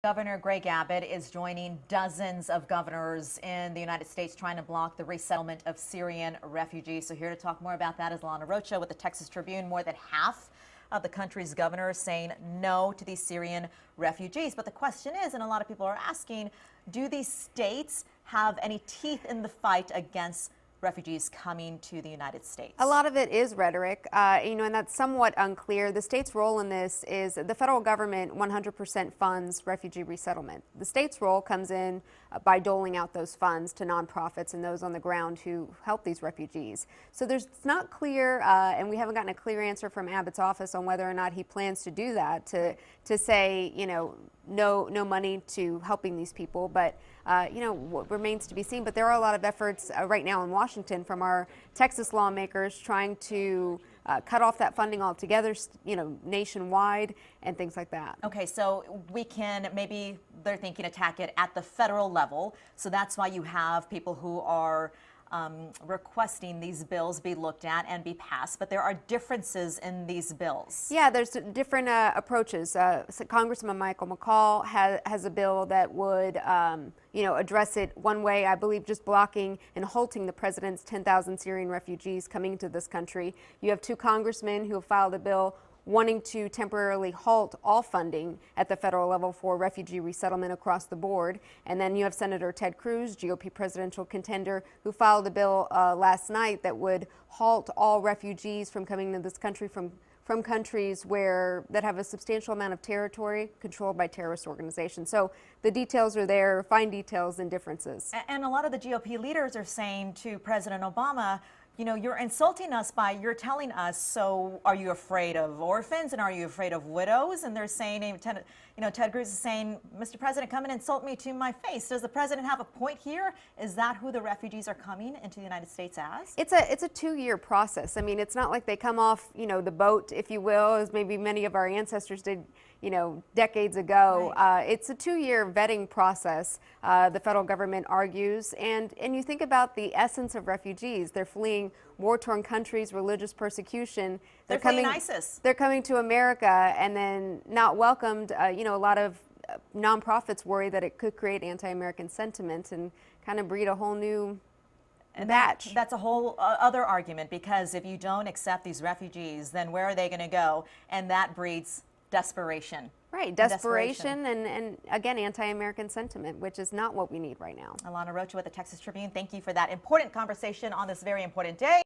Governor Greg Abbott is joining dozens of governors in the United States trying to block the resettlement of Syrian refugees. So here to talk more about that is Lana Rocha with the Texas Tribune. More than half of the country's governors saying no to these Syrian refugees. But the question is, and a lot of people are asking, do these states have any teeth in the fight against refugees coming to the United States? A lot of it is rhetoric, and that's somewhat unclear. The state's role in this is the federal government 100% funds refugee resettlement. The state's role comes in by doling out those funds to nonprofits and those on the ground who help these refugees. So it's not clear, and we haven't gotten a clear answer from Abbott's office on whether or not he plans to do that, to say, no money to helping these people, but what remains to be seen. But there are a lot of efforts right now in Washington from our Texas lawmakers trying to cut off that funding altogether, nationwide and things like that. Okay, so maybe they're thinking attack it at the federal level. So that's why you have people who are requesting these bills be looked at and be passed, but there are differences in these bills. Yeah, there's different approaches. So Congressman Michael McCall has a bill that would, address it one way, I believe, just blocking and halting the president's 10,000 Syrian refugees coming into this country. You have two congressmen who have filed a bill wanting to temporarily halt all funding at the federal level for refugee resettlement across the board. And then you have Senator Ted Cruz, GOP presidential contender, who filed a bill last night that would halt all refugees from coming to this country from countries that have a substantial amount of territory controlled by terrorist organizations. So the details are there, fine details and differences. And a lot of the GOP leaders are saying to President Obama, you're insulting us by you're telling us, so are you afraid of orphans and are you afraid of widows? And they're saying, Ted Cruz is saying, Mr. President, come and insult me to my face. Does the president have a point here? Is that who the refugees are coming into the United States as? It's a 2-year process. I mean, it's not like they come off, the boat, if you will, as maybe many of our ancestors did, decades ago. Right. It's a 2-year vetting process, the federal government argues. And you think about the essence of refugees. They're fleeing war-torn countries, religious persecution. They're fleeing ISIS. They're coming to America and then not welcomed. A lot of nonprofits worry that it could create anti-American sentiment and kind of breed a whole new batch. That's a whole other argument, because if you don't accept these refugees, then where are they going to go? And that breeds desperation. Right, desperation and again, anti-American sentiment, which is not what we need right now. Lana Rocha with the Texas Tribune, thank you for that important conversation on this very important day.